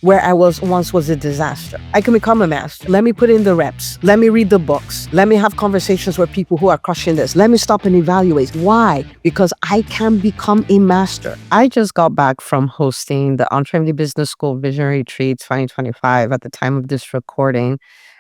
where I was once was a disaster. I can become a master. Let me put in the reps. Let me read the books. Let me have conversations with people who are crushing this. Let me stop and evaluate. Why? Because I can become a master. I just got back from hosting the EntreMD Business School Vision Retreat 2025 at the time of this recording.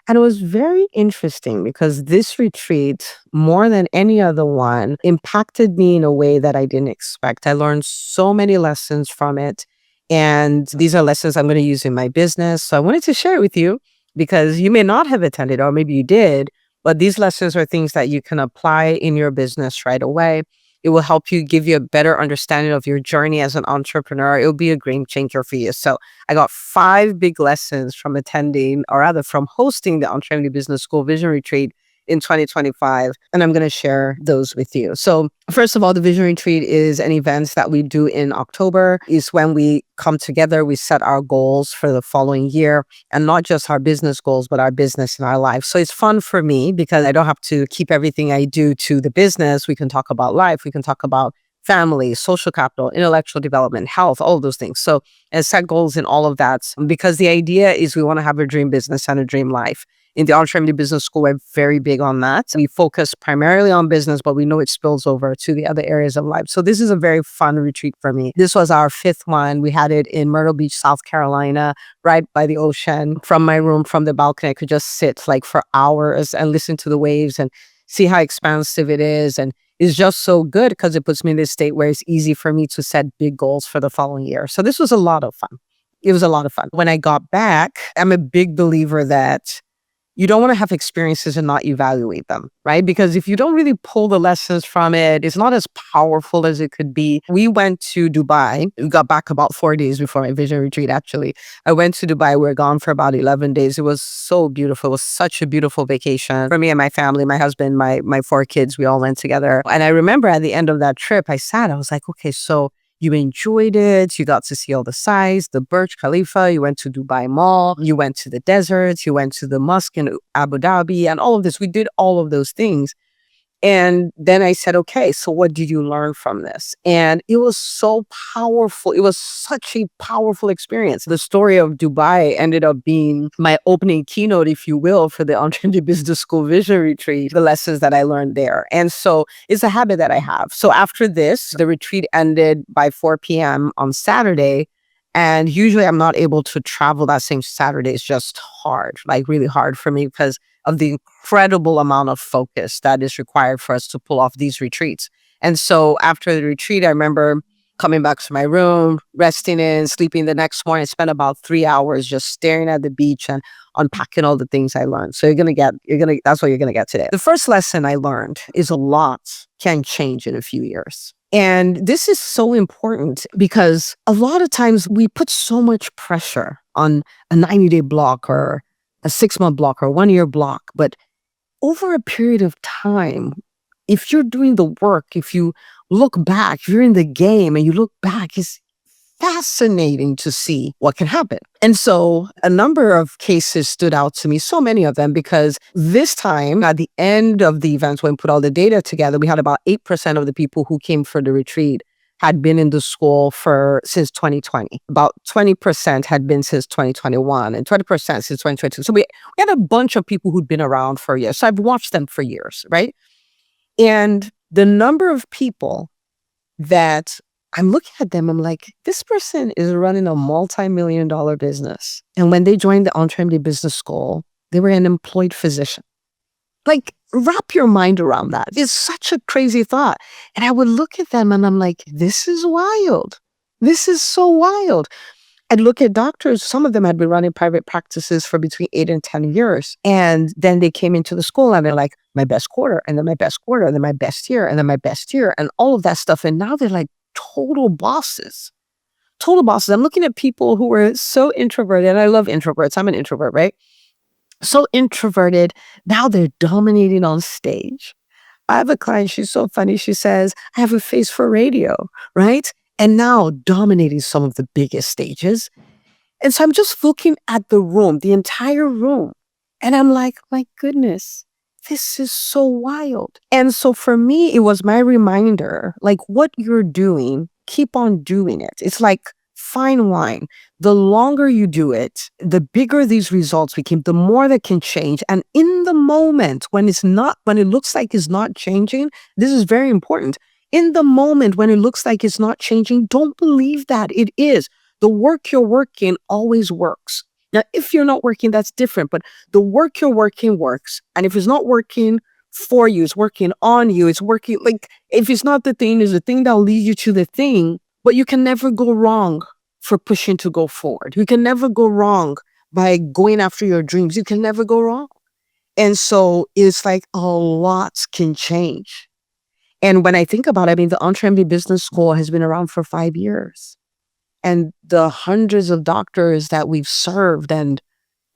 And it was very interesting because this retreat, more than any other one, impacted me in a way that I didn't expect. I learned so many lessons from it. And these are lessons I'm going to use in my business. So I wanted to share it with you because you may not have attended, or maybe you did, but these lessons are things that you can apply in your business right away. It will help you, give you a better understanding of your journey as an entrepreneur. It will be a game changer for you. So I got 5 big lessons from attending, or rather from hosting the EntreMD Business School Vision Retreat in 2025, and I'm going to share those with you. So first of all, the Vision Retreat is an event that we do in October. Is when we come together, we set our goals for the following year, and not just our business goals, but our business and our life. So it's fun for me because I don't have to keep everything I do to the business. We can talk about life. We can talk about family, social capital, intellectual development, health, all of those things. So and set goals in all of that, because the idea is we want to have a dream business and a dream life. In the EntreMD Business School, we're very big on that. We focus primarily on business, but we know it spills over to the other areas of life. So this is a very fun retreat for me. This was our 5th one. We had it in Myrtle Beach, South Carolina, right by the ocean. From my room, from the balcony, I could just sit like for hours and listen to the waves and see how expansive it is. And it's just so good because it puts me in this state where it's easy for me to set big goals for the following year. So this was a lot of fun. It was a lot of fun. When I got back, I'm a big believer that you don't want to have experiences and not evaluate them, right? Because if you don't really pull the lessons from it, it's not as powerful as it could be. We went to Dubai. We got back about 4 days before my vision retreat, actually. I went to Dubai. We were gone for about 11 days. It was so beautiful. It was such a beautiful vacation for me and my family, my husband, my 4 kids. We all went together. And I remember at the end of that trip, I was like, okay, so you enjoyed it. You got to see all the sights, the Burj Khalifa. You went to Dubai Mall. You went to the deserts. You went to the mosque in Abu Dhabi and all of this. We did all of those things. And then I said, okay, so what did you learn from this? And it was so powerful. It was such a powerful experience. The story of Dubai ended up being my opening keynote, if you will, for the EntreMD Business School Vision Retreat, the lessons that I learned there. And so it's a habit that I have. So after this, the retreat ended by 4 p.m. on Saturday. And usually I'm not able to travel that same Saturday. It's just hard, like really hard for me because of the incredible amount of focus that is required for us to pull off these retreats. And so after the retreat, I remember coming back to my room, resting in, sleeping the next morning. I spent about 3 hours just staring at the beach and unpacking all the things I learned. So that's what you're going to get today. The first lesson I learned is a lot can change in a few years. And this is so important because a lot of times we put so much pressure on a 90-day block or a 6-month block or 1-year block. But over a period of time, if you're doing the work, if you look back, if you're in the game and you look back, it's fascinating to see what can happen. And so a number of cases stood out to me, so many of them, because this time at the end of the event, when we put all the data together, we had about 8% of the people who came for the retreat had been in the school since 2020. About 20% had been since 2021 and 20% since 2022. So we had a bunch of people who'd been around for years. So I've watched them for years, right? And the number of people that I'm looking at them, I'm like, this person is running a multi-million-dollar business. And when they joined the EntreMD Business School, they were an employed physician. Like, wrap your mind around that. It's such a crazy thought. And I would look at them and I'm like, this is wild. This is so wild. I'd look at doctors. Some of them had been running private practices for between 8 and 10 years. And then they came into the school and they're like, my best quarter, and then my best quarter, and then my best year, and then my best year, and all of that stuff. And now they're like total bosses. Total bosses. I'm looking at people who were so introverted, and I love introverts. I'm an introvert, right? So introverted. Now they're dominating on stage. I have a client, she's so funny. She says, I have a face for radio, right? And now dominating some of the biggest stages. And so I'm just looking at the room, the entire room. And I'm like, my goodness, this is so wild. And so for me, it was my reminder, like what you're doing, keep on doing it. It's like fine wine. The longer you do it, the bigger these results became, the more that can change. And in the moment when when it looks like it's not changing, this is very important. In the moment when it looks like it's not changing, don't believe that it is. The work you're working always works. Now, if you're not working, that's different, but the work you're working works. And if it's not working for you, it's working on you, it's working, like, if it's not the thing, it's the thing that'll lead you to the thing. But you can never go wrong for pushing to go forward. You can never go wrong by going after your dreams. You can never go wrong. And so it's like a lot can change. And when I think about it, I mean, the EntreMD Business School has been around for 5 years. And the hundreds of doctors that we've served, and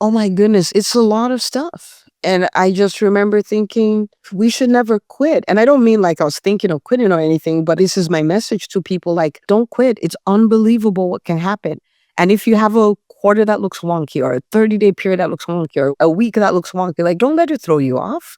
oh my goodness, it's a lot of stuff. And I just remember thinking, we should never quit. And I don't mean like I was thinking of quitting or anything, but this is my message to people, like, don't quit. It's unbelievable what can happen. And if you have a quarter that looks wonky, or a 30-day period that looks wonky, or a week that looks wonky, like, don't let it throw you off.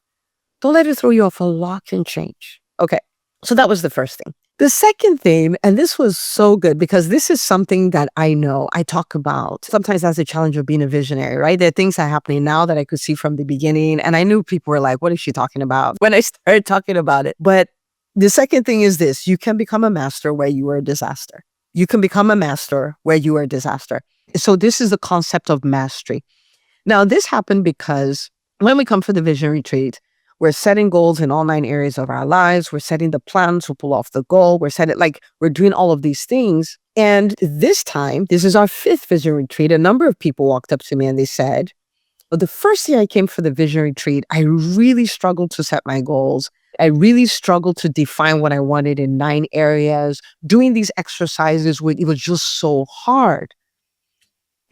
Don't let it throw you off. A lot can change. Okay. So that was the first thing. The second thing, and this was so good because this is something that I know I talk about. Sometimes that's the challenge of being a visionary, right? There are things that are happening now that I could see from the beginning. And I knew people were like, what is she talking about when I started talking about it? But the second thing is this: you can become a master where you are a disaster. You can become a master where you are a disaster. So this is the concept of mastery. Now, this happened because when we come for the vision retreat, we're setting goals in all 9 areas of our lives. We're setting the plan to pull off the goal. We're doing all of these things. And this time, this is our 5th vision retreat. A number of people walked up to me and they said, well, the first year I came for the vision retreat, I really struggled to set my goals. I really struggled to define what I wanted in 9 areas. Doing these exercises, it was just so hard.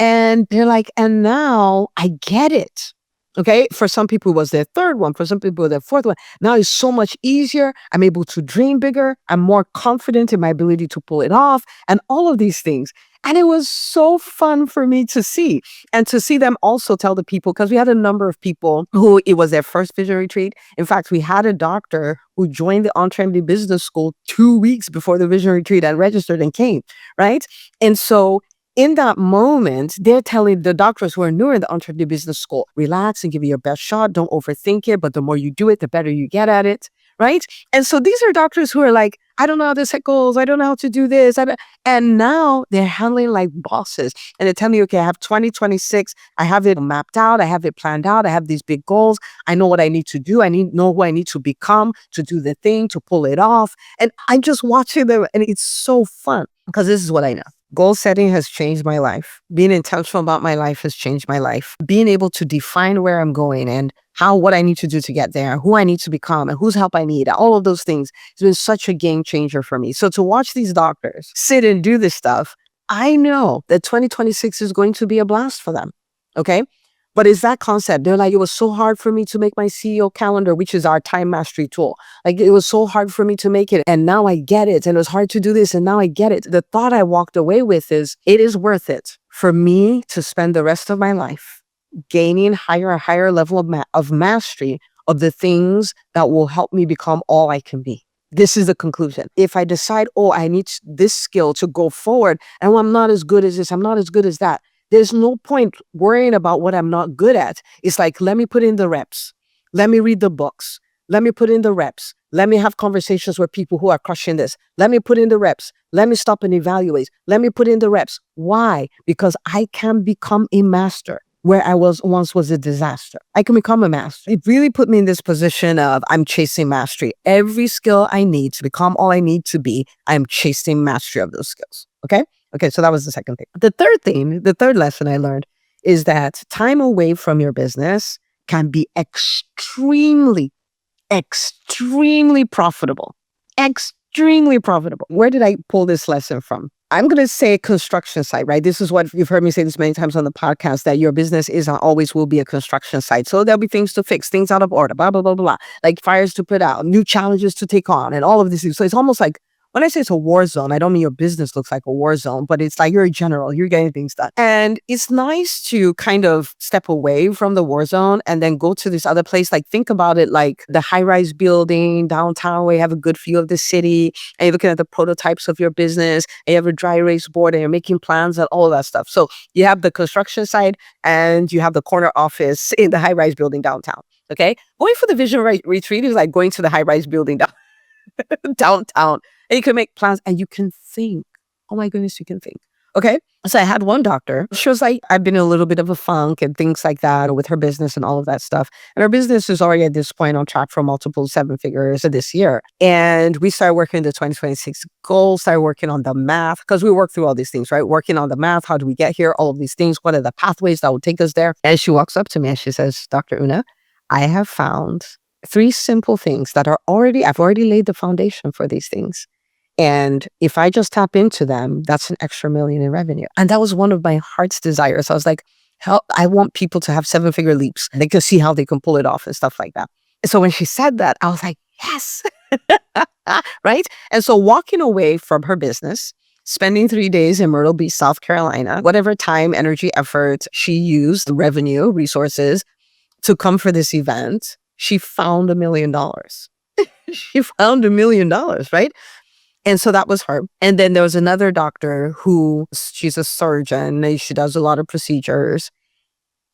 And they're like, and now I get it. Okay. For some people, it was their 3rd one. For some people, their 4th one. Now it's so much easier. I'm able to dream bigger. I'm more confident in my ability to pull it off, and all of these things. And it was so fun for me to see, and to see them also tell the people, because we had a number of people who it was their first vision retreat. In fact, we had a doctor who joined the EntreMD Business School 2 weeks before the vision retreat and registered and came. Right. And so in that moment, they're telling the doctors who are newer in the EntreMD Business School, relax and give it your best shot. Don't overthink it. But the more you do it, the better you get at it. Right. And so these are doctors who are like, I don't know how to set goals. I don't know how to do this. And now they're handling like bosses. And they're telling me, okay, I have 2026. I have it mapped out. I have it planned out. I have these big goals. I know what I need to do. Know who I need to become to do the thing, to pull it off. And I'm just watching them, and it's so fun because this is what I know. Goal setting has changed my life. Being intentional about my life has changed my life. Being able to define where I'm going and what I need to do to get there, who I need to become, and whose help I need, all of those things has been such a game changer for me. So to watch these doctors sit and do this stuff, I know that 2026 is going to be a blast for them. Okay. But it's that concept. They're like, it was so hard for me to make my CEO calendar, which is our time mastery tool. Like, it was so hard for me to make it. And now I get it. And it was hard to do this. And now I get it. The thought I walked away with is, it is worth it for me to spend the rest of my life gaining higher level of mastery of the things that will help me become all I can be. This is the conclusion. If I decide, I need this skill to go forward, and I'm not as good as this, I'm not as good as that, there's no point worrying about what I'm not good at. It's like, let me put in the reps. Let me read the books. Let me put in the reps. Let me have conversations with people who are crushing this. Let me put in the reps. Let me stop and evaluate. Let me put in the reps. Why? Because I can become a master where I once was a disaster. I can become a master. It really put me in this position of, I'm chasing mastery. Every skill I need to become all I need to be, I'm chasing mastery of those skills. Okay? Okay, so that was the second thing. The third lesson I learned is that time away from your business can be extremely profitable. Extremely profitable. Where did I pull this lesson from? I'm going to say construction site, right? This is what you've heard me say this many times on the podcast, that your business always will be a construction site. So there'll be things to fix, things out of order, blah, blah, blah, blah, like fires to put out, new challenges to take on, and all of these things. So it's almost like When I say it's a war zone, I don't mean your business looks like a war zone, but it's like you're a general, you're getting things done. And it's nice to kind of step away from the war zone and then go to this other place. Like think about it like the high-rise building downtown where you have a good view of the city and you're looking at the prototypes of your business and you have a dry erase board and you're making plans and all of that stuff. So you have the construction side and you have the corner office in the high-rise building downtown. Okay. Going for the vision retreat is like going to the high-rise building downtown. And you can make plans and you can think. Oh my goodness, you can think. Okay. So I had one doctor. She was like, I've been in a little bit of a funk and things like that with her business and all of that stuff. And her business is already at this point on track for multiple 7 figures this year. And we started working the 2026 goals, started working on the math because we work through all these things, right? Working on the math. How do we get here? All of these things. What are the pathways that will take us there? And she walks up to me and she says, Dr. Una, I have found 3 simple things that I've already laid the foundation for these things. And if I just tap into them, that's an extra $1 million in revenue. And that was one of my heart's desires. I was like, hell, I want people to have 7-figure leaps. They can see how they can pull it off and stuff like that. So when she said that, I was like, yes, right? And so walking away from her business, spending 3 days in Myrtle Beach, South Carolina, whatever time, energy, effort she used, revenue, resources to come for this event, she found $1 million. She found $1 million, right? And so that was her. And then there was another doctor who, she's a surgeon and she does a lot of procedures.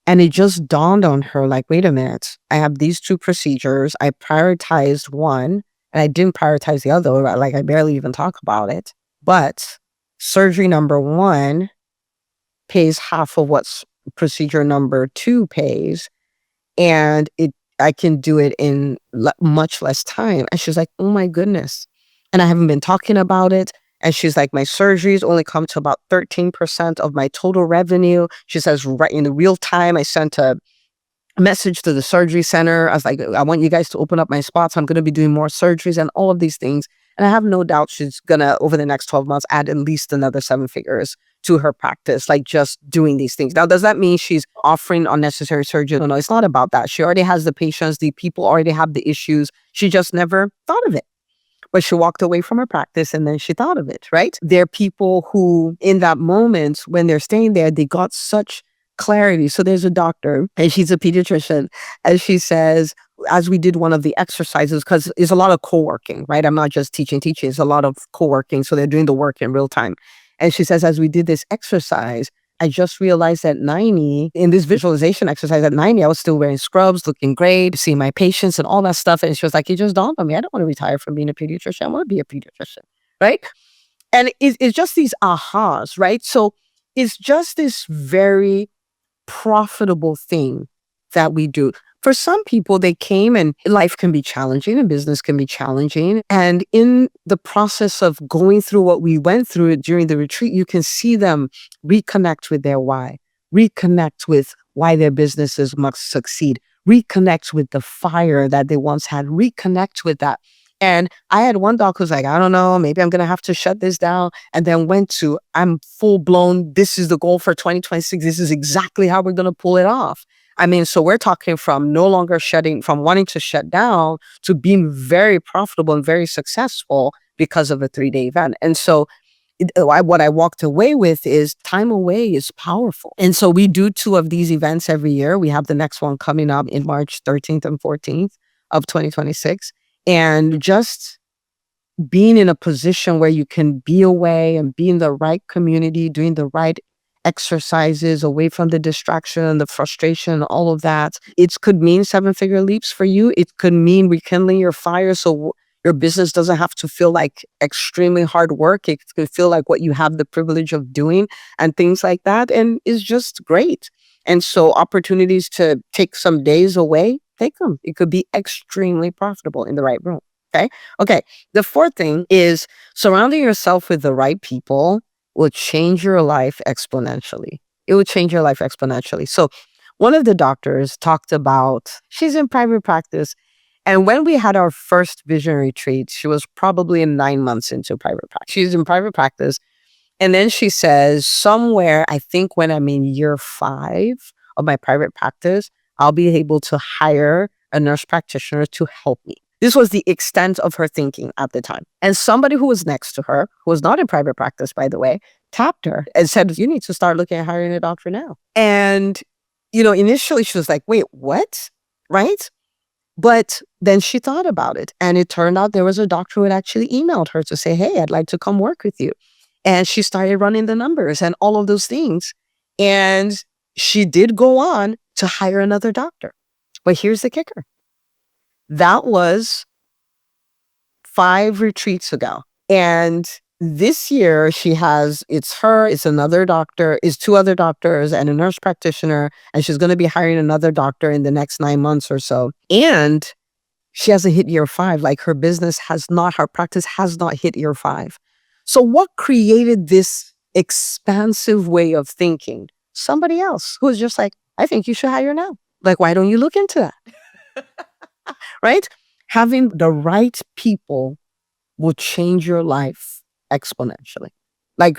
And it just dawned on her like, wait a minute, I have these 2 procedures. I prioritized one and I didn't prioritize the other. Like I barely even talk about it. But surgery number 1 pays half of what procedure number 2 pays. And I can do it in much less time. And she's like, oh my goodness. And I haven't been talking about it. And she's like, my surgeries only come to about 13% of my total revenue. She says, right in the real time, I sent a message to the surgery center. I was like, I want you guys to open up my spots. I'm going to be doing more surgeries and all of these things. And I have no doubt she's going to, over the next 12 months, add at least another 7 figures to her practice, like just doing these things. Now, does that mean she's offering unnecessary surgery? No, it's not about that. She already has the patients. The people already have the issues. She just never thought of it. But she walked away from her practice and then she thought of it, right? There are people who, in that moment, when they're staying there, they got such clarity. So there's a doctor and she's a pediatrician. And she says, as we did one of the exercises, because it's a lot of co-working, right? I'm not just teaching. It's a lot of co-working. So they're doing the work in real time. And she says, as we did this exercise, I just realized at 90, in this visualization exercise at 90, I was still wearing scrubs, looking great, seeing my patients and all that stuff. And she was like, it just dawned on me, I don't want to retire from being a pediatrician. I want to be a pediatrician, right? And it's just these ahas, right? So it's just this very profitable thing that we do. For some people, they came and life can be challenging and business can be challenging. And in the process of going through what we went through during the retreat, you can see them reconnect with their why, reconnect with why their businesses must succeed, reconnect with the fire that they once had, reconnect with that. And I had one doc who's like, I don't know, maybe I'm going to have to shut this down. And then went to, I'm full blown. This is the goal for 2026. This is exactly how we're going to pull it off. I mean, so we're talking from no longer from wanting to shut down to being very profitable and very successful because of a 3-day event. And so what I walked away with is time away is powerful. And so we do 2 of these events every year. We have the next one coming up in March 13th and 14th of 2026. And just being in a position where you can be away and be in the right community, doing the right exercises, away from the distraction, the frustration, all of that. It could mean 7-figure leaps for you. It could mean rekindling your fire so your business doesn't have to feel like extremely hard work. It could feel like what you have the privilege of doing and things like that. And it's just great. And so opportunities to take some days away, take them. It could be extremely profitable in the right room. Okay. The 4th thing is surrounding yourself with the right people will change your life exponentially. It will change your life exponentially. So one of the doctors talked about, she's in private practice. And when we had our first vision retreat, she was probably 9 months into private practice. She's in private practice. And then she says, somewhere, I think when I'm in year 5 of my private practice, I'll be able to hire a nurse practitioner to help me. This was the extent of her thinking at the time. And somebody who was next to her, who was not in private practice, by the way, tapped her and said, you need to start looking at hiring a doctor now. And, initially she was like, wait, what? Right? But then she thought about it. And it turned out there was a doctor who had actually emailed her to say, hey, I'd like to come work with you. And she started running the numbers and all of those things. And she did go on to hire another doctor. But here's the kicker. That was 5 retreats ago. And this year it's her, it's another doctor, it's 2 other doctors and a nurse practitioner. And she's going to be hiring another doctor in the next 9 months or so. And she hasn't hit year 5. Like her practice has not hit year 5. So what created this expansive way of thinking? Somebody else who was just like, I think you should hire now. Like, why don't you look into that? Right? Having the right people will change your life exponentially. Like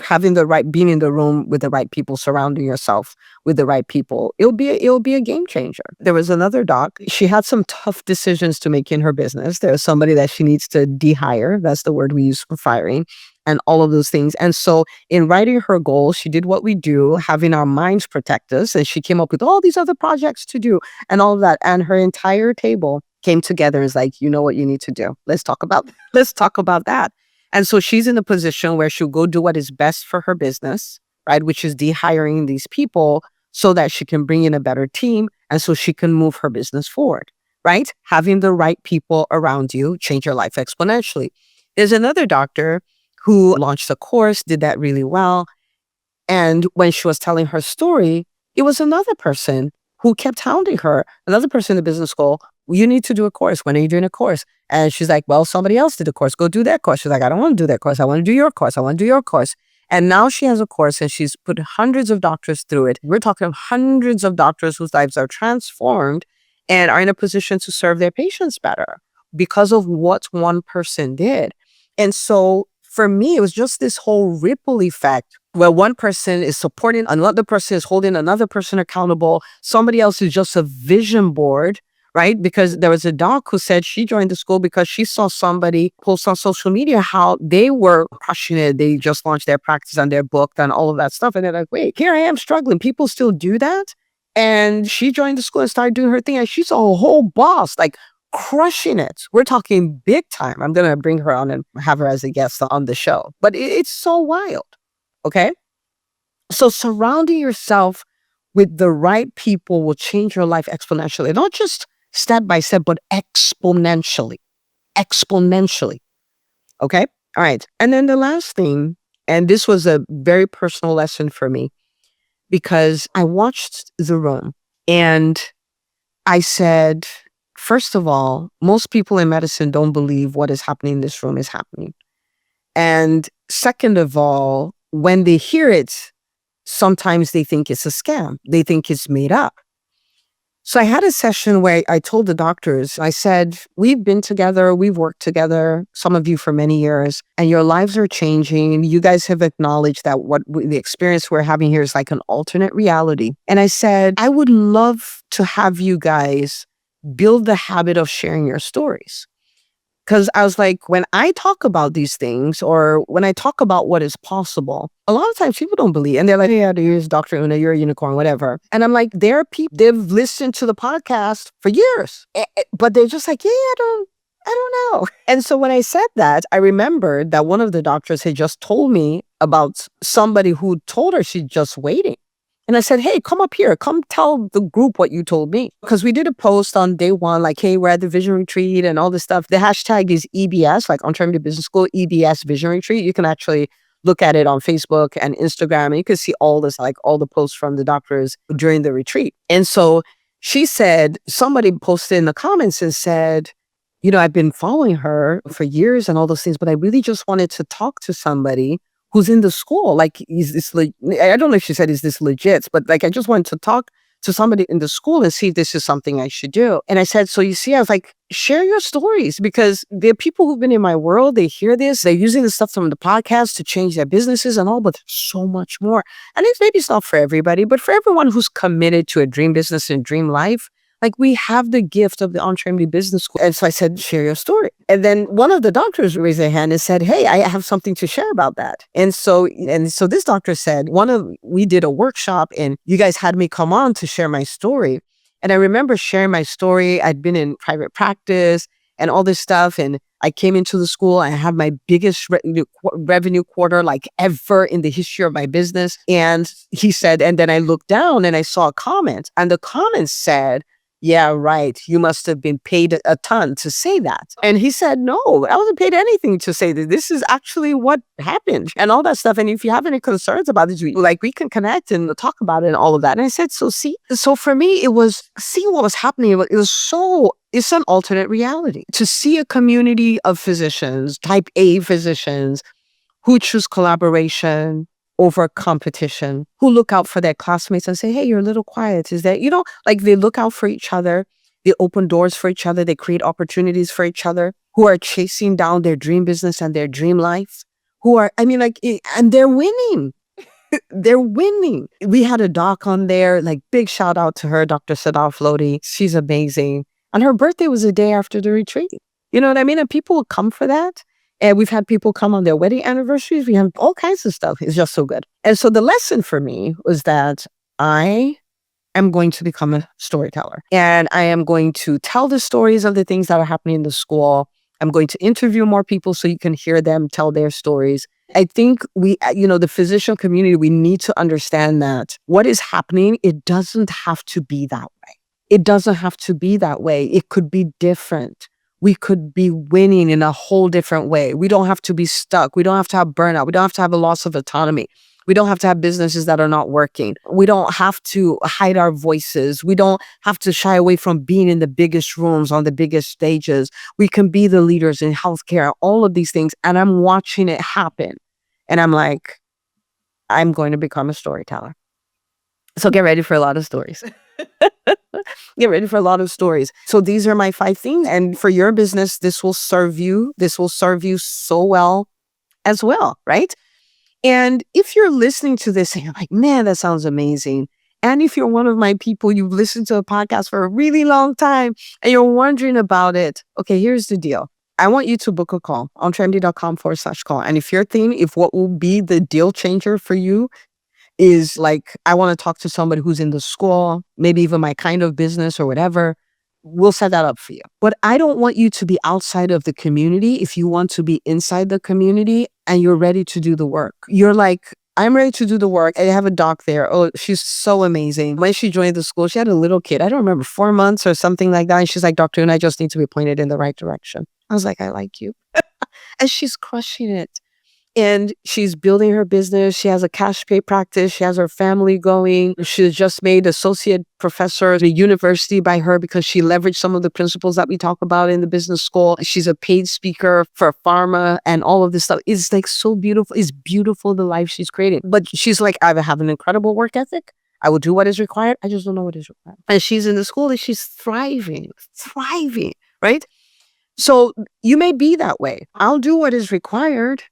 being in the room with the right people, surrounding yourself with the right people, it'll be a game changer. There was another doc. She had some tough decisions to make in her business. There's somebody that she needs to de-hire. That's the word we use for firing, and all of those things. And so in writing her goals, she did what we do, having our minds protect us. And she came up with all these other projects to do and all of that. And her entire table came together and was like, you know what you need to do? Let's talk about that. And so she's in a position where she'll go do what is best for her business, right? Which is de-hiring these people so that she can bring in a better team and so she can move her business forward, right? Having the right people around you change your life exponentially. There's another doctor who launched a course, did that really well. And when she was telling her story, it was another person who kept hounding her, another person in the business school. You need to do a course. When are you doing a course? And she's like, well, somebody else did a course. Go do that course. She's like, I don't want to do that course. I want to do your course. I want to do your course. And now she has a course and she's put hundreds of doctors through it. We're talking hundreds of doctors whose lives are transformed and are in a position to serve their patients better because of what one person did. And so for me, it was just this whole ripple effect where one person is supporting, another person is holding another person accountable. Somebody else is just a vision board, right? Because there was a doc who said she joined the school because she saw somebody post on social media how they were crushing it. They just launched their practice and their book and all of that stuff. And they're like, wait, here I am struggling. People still do that? And she joined the school and started doing her thing. And she's a whole boss, like crushing it. We're talking big time. I'm going to bring her on and have her as a guest on the show. But it's so wild. Okay? So surrounding yourself with the right people will change your life exponentially. Not just step by step, but exponentially. Exponentially. Okay? All right. And then the last thing, and this was a very personal lesson for me, because I watched the room and I said, first of all, most people in medicine don't believe what is happening in this room is happening. And second of all, when they hear it, sometimes they think it's a scam. They think it's made up. So I had a session where I told the doctors, I said, we've been together, we've worked together, some of you for many years, and your lives are changing. You guys have acknowledged that the experience we're having here is like an alternate reality. And I said, I would love to have you guys build the habit of sharing your stories. Because I was like, when I talk about these things or when I talk about what is possible, a lot of times people don't believe. And they're like, yeah, here's Dr. Una, you're a unicorn, whatever. And I'm like, there are people, they've listened to the podcast for years, but they're just like, yeah, I don't know. And so when I said that, I remembered that one of the doctors had just told me about somebody who told her she's just waiting. And I said, hey, come up here. Come tell the group what you told me. Because we did a post on day one, like, hey, we're at the Vision Retreat and all this stuff. The hashtag is EBS, like EntreMD Business School, EBS Vision Retreat. You can actually look at it on Facebook and Instagram. And you can see all this, like all the posts from the doctors during the retreat. And so she said, somebody posted in the comments and said, I've been following her for years and all those things, but I really just wanted to talk to somebody who's in the school. Like, is this, I don't know if she said, is this legit? But like, I just wanted to talk to somebody in the school and see if this is something I should do. And I said, so you see, I was like, share your stories, because there are people who've been in my world. They hear this, they're using the stuff from the podcast to change their businesses and all, but there's maybe it's not for everybody, but for everyone who's committed to a dream business and dream life, Like, we have the gift of the EntreMD Business School. And so I said, share your story. And then one of the doctors raised their hand and said, hey, I have something to share about that. And so this doctor said, we did a workshop and you guys had me come on to share my story. And I remember sharing my story. I'd been in private practice and all this stuff. And I came into the school. I had my biggest revenue quarter like ever in the history of my business. And he said, and then I looked down and I saw a comment, and the comment said, yeah, right, you must have been paid a ton to say that. And he said, no, I wasn't paid anything to say that. This is actually what happened and all that stuff. And if you have any concerns about this, we can connect and talk about it and all of that. And I said, so for me, it was seeing what was happening. It's an alternate reality to see a community of physicians, type A physicians, who choose collaboration over competition, who look out for their classmates and say, hey, you're a little quiet. Is that, they look out for each other. They open doors for each other. They create opportunities for each other, who are chasing down their dream business and their dream life, and they're winning. They're winning. We had a doc on there, big shout out to her, Dr. Sadaf Lodi. She's amazing. And her birthday was the day after the retreat. You know what I mean? And people will come for that. And we've had people come on their wedding anniversaries. We have all kinds of stuff. It's just so good. And so the lesson for me was that I am going to become a storyteller. And I am going to tell the stories of the things that are happening in the school. I'm going to interview more people so you can hear them tell their stories. I think the physician community, we need to understand that what is happening, it doesn't have to be that way. It doesn't have to be that way. It could be different. We could be winning in a whole different way. We don't have to be stuck. We don't have to have burnout. We don't have to have a loss of autonomy. We don't have to have businesses that are not working. We don't have to hide our voices. We don't have to shy away from being in the biggest rooms on the biggest stages. We can be the leaders in healthcare, all of these things. And I'm watching it happen. And I'm like, I'm going to become a storyteller. So get ready for a lot of stories. Get ready for a lot of stories. So these are my 5 things. And for your business, this will serve you. This will serve you so well as well, right? And if you're listening to this and you're like, man, that sounds amazing. And if you're one of my people, you've listened to a podcast for a really long time and you're wondering about it. Okay, here's the deal. I want you to book a call, EntreMD.com/call. And if what will be the deal changer for you is I want to talk to somebody who's in the school, maybe even my kind of business or whatever, we'll set that up for you. But I don't want you to be outside of the community if you want to be inside the community and you're ready to do the work. You're like, I'm ready to do the work. I have a doc there. Oh, she's so amazing. When she joined the school, she had a little kid. I don't remember, 4 months or something like that. And she's like, Dr. And I just need to be pointed in the right direction. I was like, I like you. And she's crushing it. And she's building her business. She has a cash pay practice. She has her family going. She was just made associate professor at a university by her because she leveraged some of the principles that we talk about in the business school. She's a paid speaker for pharma and all of this stuff. It's so beautiful. It's beautiful, the life she's created. But she's like, I have an incredible work ethic. I will do what is required. I just don't know what is required. And she's in the school and she's thriving, right? So you may be that way. I'll do what is required.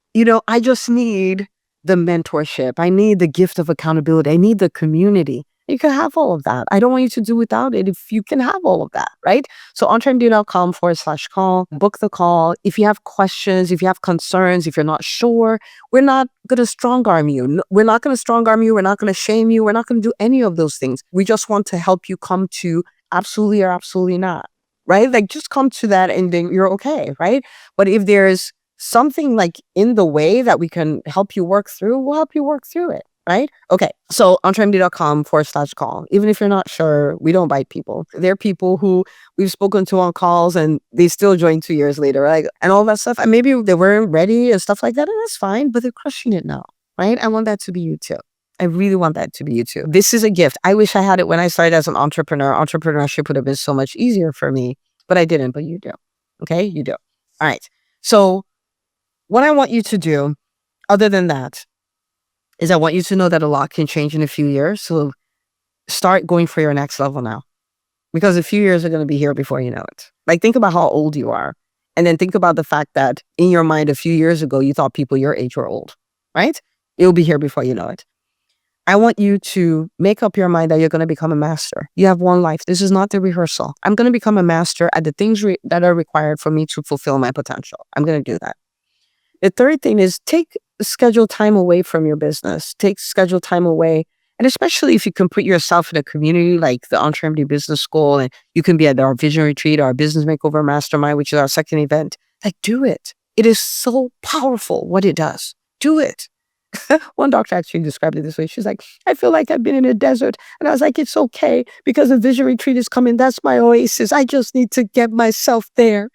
I just need the mentorship. I need the gift of accountability. I need the community. You can have all of that. I don't want you to do without it if you can have all of that, right? So EntreMD.com/call, book the call. If you have questions, if you have concerns, if you're not sure, we're not going to strong arm you. We're not going to strong arm you. We're not going to shame you. We're not going to do any of those things. We just want to help you come to absolutely or absolutely not, right? Just come to that and then you're okay, right? But if there's something in the way that we can help you work through, we'll help you work through it, right? Okay, so EntreMD.com/call. Even if you're not sure, we don't bite people. There are people who we've spoken to on calls and they still join 2 years later, right? And all that stuff. And maybe they weren't ready and stuff like that, and that's fine, but they're crushing it now, right? I want that to be you too. I really want that to be you too. This is a gift. I wish I had it when I started as an entrepreneur. Entrepreneurship would have been so much easier for me, but I didn't, but you do. Okay, you do. All right. So what I want you to do, other than that, is I want you to know that a lot can change in a few years. So start going for your next level now, because a few years are going to be here before you know it. Think about how old you are. And then think about the fact that in your mind, a few years ago, you thought people your age were old, right? It'll be here before you know it. I want you to make up your mind that you're going to become a master. You have one life. This is not the rehearsal. I'm going to become a master at the things that are required for me to fulfill my potential. I'm going to do that. The third thing is take scheduled time away from your business. Take scheduled time away. And especially if you can put yourself in a community like the EntreMD Business School, and you can be at our Vision Retreat, our Business Makeover Mastermind, which is our second event. Like, do it. It is so powerful what it does. Do it. One doctor actually described it this way. She's like, I feel like I've been in a desert. And I was like, it's okay because the Vision Retreat is coming. That's my oasis. I just need to get myself there.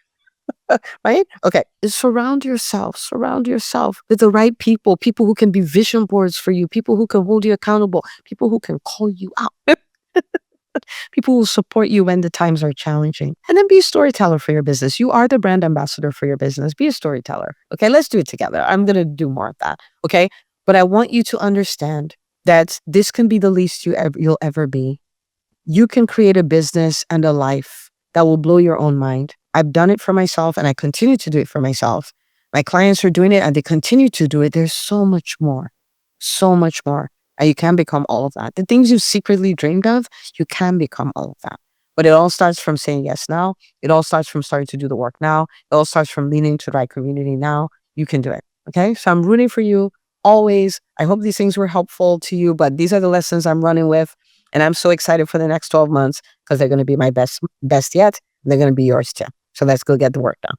Right? Okay. Surround yourself with the right people, people who can be vision boards for you, people who can hold you accountable, people who can call you out, people who will support you when the times are challenging. And then be a storyteller for your business. You are the brand ambassador for your business. Be a storyteller. Okay. Let's do it together. I'm going to do more of that. Okay. But I want you to understand that this can be the least you'll ever be. You can create a business and a life that will blow your own mind. I've done it for myself and I continue to do it for myself. My clients are doing it and they continue to do it. There's so much more, so much more. And you can become all of that. The things you secretly dreamed of, you can become all of that. But it all starts from saying yes now. It all starts from starting to do the work now. It all starts from leaning to the right community now. You can do it. Okay. So I'm rooting for you always. I hope these things were helpful to you, but these are the lessons I'm running with. And I'm so excited for the next 12 months because they're going to be my best yet. And they're going to be yours too. So let's go get the work done.